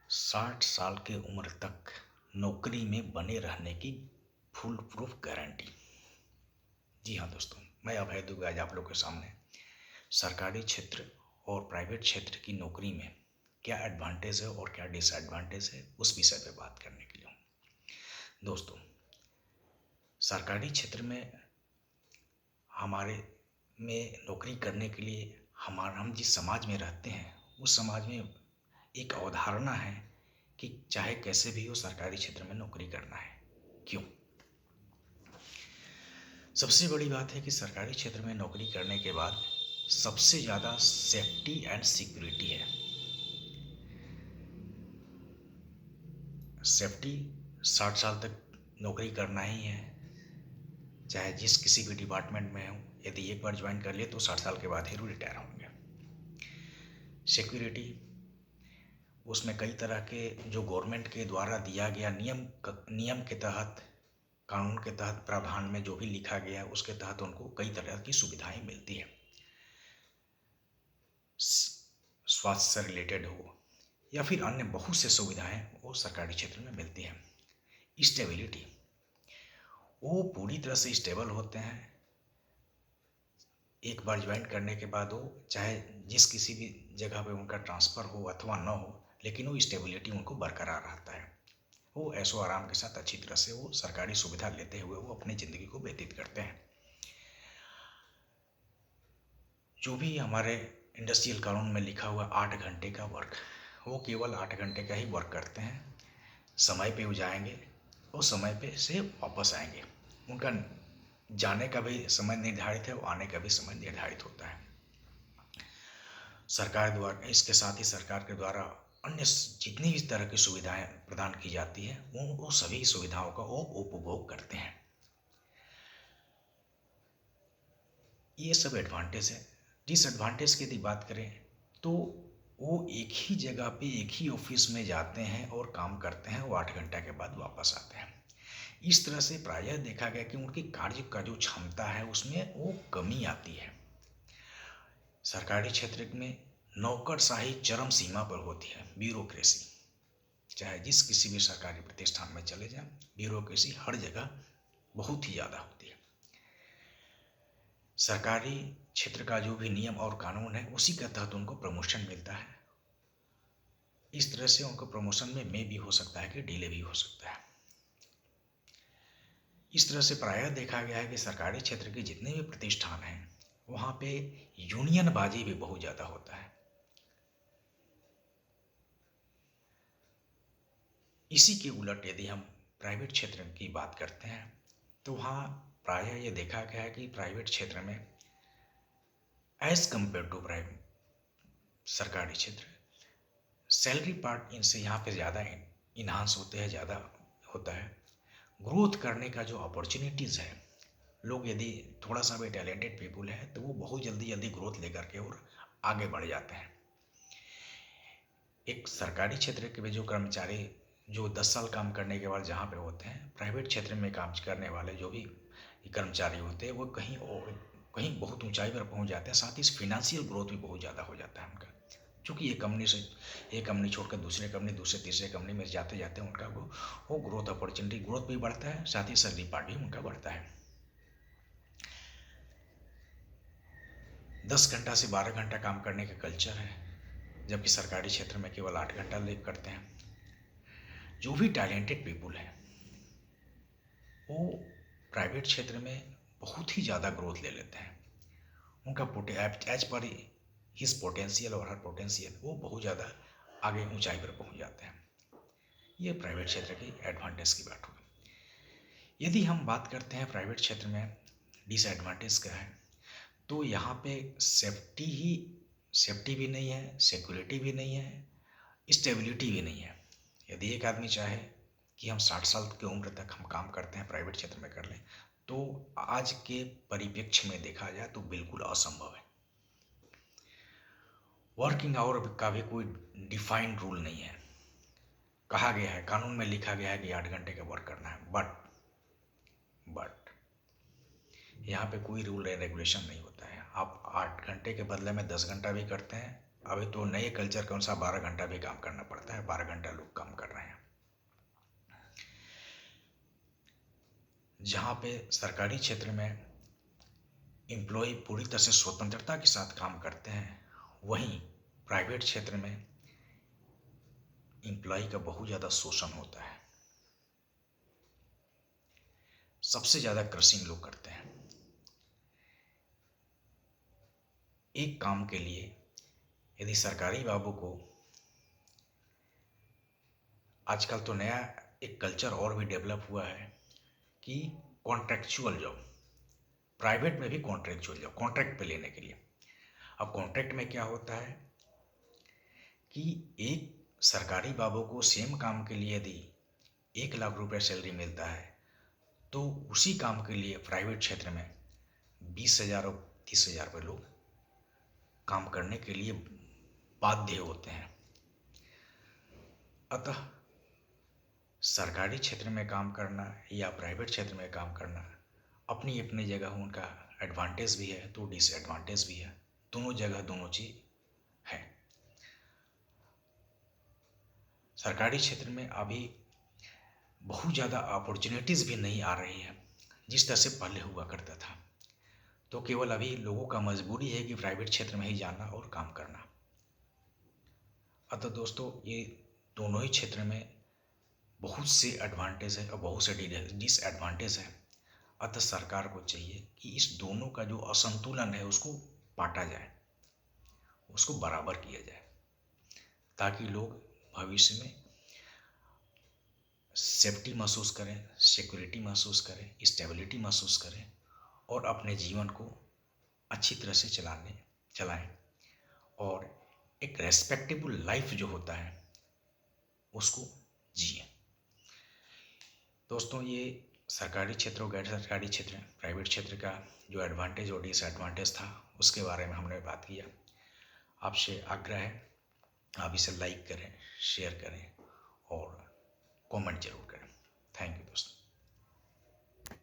60 साल की उम्र तक नौकरी में बने रहने की फुल प्रूफ गारंटी। जी हाँ दोस्तों, मैं अभय दुबे आज आप लोग के सामने सरकारी क्षेत्र और प्राइवेट क्षेत्र की नौकरी में क्या एडवांटेज है और क्या डिसएडवांटेज है उस विषय पे बात करने के लिए हूँ। दोस्तों, सरकारी क्षेत्र में हमारे में नौकरी करने के लिए हम जिस समाज में रहते हैं उस समाज में एक अवधारणा है कि चाहे कैसे भी हो सरकारी क्षेत्र में नौकरी करना है। क्यों? सबसे बड़ी बात है कि सरकारी क्षेत्र में नौकरी करने के बाद सबसे ज़्यादा सेफ्टी एंड सिक्योरिटी है। सेफ्टी, 60 साल तक नौकरी करना ही है, चाहे जिस किसी भी डिपार्टमेंट में हो। यदि एक बार ज्वाइन कर लिए तो 60 साल के बाद ही रिटायर होंगे। सिक्योरिटी, उसमें कई तरह के जो गवर्नमेंट के द्वारा दिया गया नियम के तहत, कानून के तहत, प्रावधान में जो भी लिखा गया है उसके तहत उनको कई तरह की सुविधाएं मिलती है। स्वास्थ्य से रिलेटेड हो या फिर अन्य बहुत से सुविधाएं वो सरकारी क्षेत्र में मिलती हैं। स्टेबिलिटी, वो पूरी तरह से स्टेबल होते हैं। एक बार ज्वाइन करने के बाद वो चाहे जिस किसी भी जगह पे उनका ट्रांसफ़र हो अथवा न हो, लेकिन वो स्टेबिलिटी उनको बरकरार रहता है। वो ऐशो आराम के साथ अच्छी तरह से वो सरकारी सुविधा लेते हुए वो अपनी ज़िंदगी को व्यतीत करते हैं। जो भी हमारे इंडस्ट्रियल कानून में लिखा हुआ 8 घंटे का वर्क, वो केवल 8 घंटे का ही वर्क करते हैं। समय पे वो जाएंगे और समय पे से वापस आएंगे। उनका जाने का भी समय निर्धारित है, वो आने का भी समय निर्धारित होता है। सरकार द्वारा, इसके साथ ही सरकार के द्वारा अन्य जितनी भी तरह की सुविधाएं प्रदान की जाती है वो सभी सुविधाओं का वो उपभोग करते हैं। ये सब एडवांटेज है। डिसएडवांटेज की यदि बात करें तो वो एक ही जगह पे एक ही ऑफिस में जाते हैं और काम करते हैं, वो 8 घंटे के बाद वापस आते हैं। इस तरह से प्रायः देखा गया कि उनकी कार्य का जो क्षमता है उसमें वो कमी आती है। सरकारी क्षेत्र में नौकरशाही चरम सीमा पर होती है। ब्यूरोक्रेसी, चाहे जिस किसी भी सरकारी प्रतिष्ठान में चले जाएं, ब्यूरोक्रेसी हर जगह बहुत ही ज़्यादा होती है। सरकारी क्षेत्र का जो भी नियम और कानून है उसी के तहत उनको प्रमोशन मिलता है। इस तरह से उनको प्रमोशन में भी हो सकता है कि डिले भी हो सकता है। इस तरह से प्रायः देखा गया है कि सरकारी क्षेत्र के जितने भी प्रतिष्ठान हैं वहाँ पे यूनियनबाजी भी बहुत ज़्यादा होता है। इसी के उलट यदि हम प्राइवेट क्षेत्र की बात करते हैं तो वहाँ प्रायः ये देखा गया है कि प्राइवेट क्षेत्र में एज कंपेयर टू प्राइवेट सरकारी क्षेत्र, सैलरी पार्ट इनसे यहाँ पे ज़्यादा इन्हांस होते हैं, ज़्यादा होता है। ग्रोथ करने का जो अपॉर्चुनिटीज़ है, लोग यदि थोड़ा सा भी टैलेंटेड पीपुल है तो वो बहुत जल्दी जल्दी ग्रोथ लेकर के और आगे बढ़ जाते हैं। एक सरकारी क्षेत्र के भी जो कर्मचारी जो 10 साल काम करने के बाद जहाँ पे होते हैं, प्राइवेट क्षेत्र में काम करने वाले जो भी कर्मचारी होते हैं वो कहीं और कहीं बहुत ऊंचाई पर पहुंच जाते हैं। साथ ही फिनेंशियल ग्रोथ भी बहुत ज़्यादा हो जाता है उनका, क्योंकि एक कंपनी छोड़कर दूसरे कंपनी, दूसरे तीसरे कंपनी में जाते जाते उनका वो ग्रोथ अपॉर्चुनिटी ग्रोथ भी बढ़ता है, साथ ही सैलरी पार्ट भी उनका बढ़ता है। 10 घंटा से 12 घंटा काम करने का कल्चर है, जबकि सरकारी क्षेत्र में केवल 8 घंटा लेग करते हैं। जो भी टैलेंटेड पीपुल है वो प्राइवेट क्षेत्र में बहुत ही ज़्यादा ग्रोथ ले लेते हैं। उनका एज पर हिज पोटेंशियल और हर पोटेंशियल वो बहुत ज़्यादा आगे ऊंचाई पर पहुंच जाते हैं। ये प्राइवेट क्षेत्र की एडवांटेज की बात होगी। यदि हम बात करते हैं प्राइवेट क्षेत्र में डिसएडवांटेज क्या है, तो यहाँ पे सेफ्टी भी नहीं है, सिक्योरिटी भी नहीं है, स्टेबिलिटी भी नहीं है। यदि एक आदमी चाहे कि हम 60 साल की उम्र तक हम काम करते हैं प्राइवेट क्षेत्र में कर लें, तो आज के परिप्रेक्ष्य में देखा जाए तो बिल्कुल असंभव है। वर्किंग आवर का भी कोई डिफाइंड रूल नहीं है। कहा गया है, कानून में लिखा गया है कि 8 घंटे का वर्क करना है, बट यहाँ पे कोई रूल एंड रेगुलेशन नहीं होता है। आप 8 घंटे के बदले में 10 घंटा भी करते हैं अभी तो नए कल्चर के अनुसार 12 घंटा भी काम करना पड़ता है, 12 घंटा लोग काम कर रहे हैं। जहाँ पे सरकारी क्षेत्र में एम्प्लॉय पूरी तरह से स्वतंत्रता के साथ काम करते हैं, वहीं प्राइवेट क्षेत्र में एम्प्लॉय का बहुत ज़्यादा शोषण होता है। सबसे ज़्यादा क्रशिंग लोग करते हैं। एक काम के लिए यदि सरकारी बाबू को, आजकल तो नया एक कल्चर और भी डेवलप हुआ है कि कॉन्ट्रेक्चुअल जॉब, प्राइवेट में भी कॉन्ट्रेक्चुअल जॉब, कॉन्ट्रैक्ट पे लेने के लिए। अब कॉन्ट्रैक्ट में क्या होता है कि एक सरकारी बाबू को सेम काम के लिए यदि 1 लाख रुपए सैलरी मिलता है, तो उसी काम के लिए प्राइवेट क्षेत्र में 20,000 और 30,000 रुपये लोग काम करने के लिए बाध्य होते हैं। अतः सरकारी क्षेत्र में काम करना या प्राइवेट क्षेत्र में काम करना अपनी अपनी जगह उनका एडवांटेज भी है तो डिसएडवांटेज भी है। दोनों जगह दोनों चीज है। सरकारी क्षेत्र में अभी बहुत ज़्यादा अपॉर्चुनिटीज़ भी नहीं आ रही है जिस तरह से पहले हुआ करता था। तो केवल अभी लोगों का मजबूरी है कि प्राइवेट क्षेत्र में ही जाना और काम करना। अतः दोस्तों, ये दोनों ही क्षेत्र में बहुत से एडवांटेज है और बहुत से डिसएडवांटेज है। अतः सरकार को चाहिए कि इस दोनों का जो असंतुलन है उसको बांटा जाए, उसको बराबर किया जाए, ताकि लोग भविष्य में सेफ्टी महसूस करें, सिक्योरिटी महसूस करें, स्टेबिलिटी महसूस करें और अपने जीवन को अच्छी तरह से चलाएं और एक रेस्पेक्टेबल लाइफ जो होता है उसको जिए। दोस्तों, ये सरकारी क्षेत्र और गैर सरकारी क्षेत्र, प्राइवेट क्षेत्र का जो एडवांटेज और डिसएडवांटेज था उसके बारे में हमने बात किया। आपसे आग्रह है आप इसे लाइक करें, शेयर करें और कमेंट जरूर करें।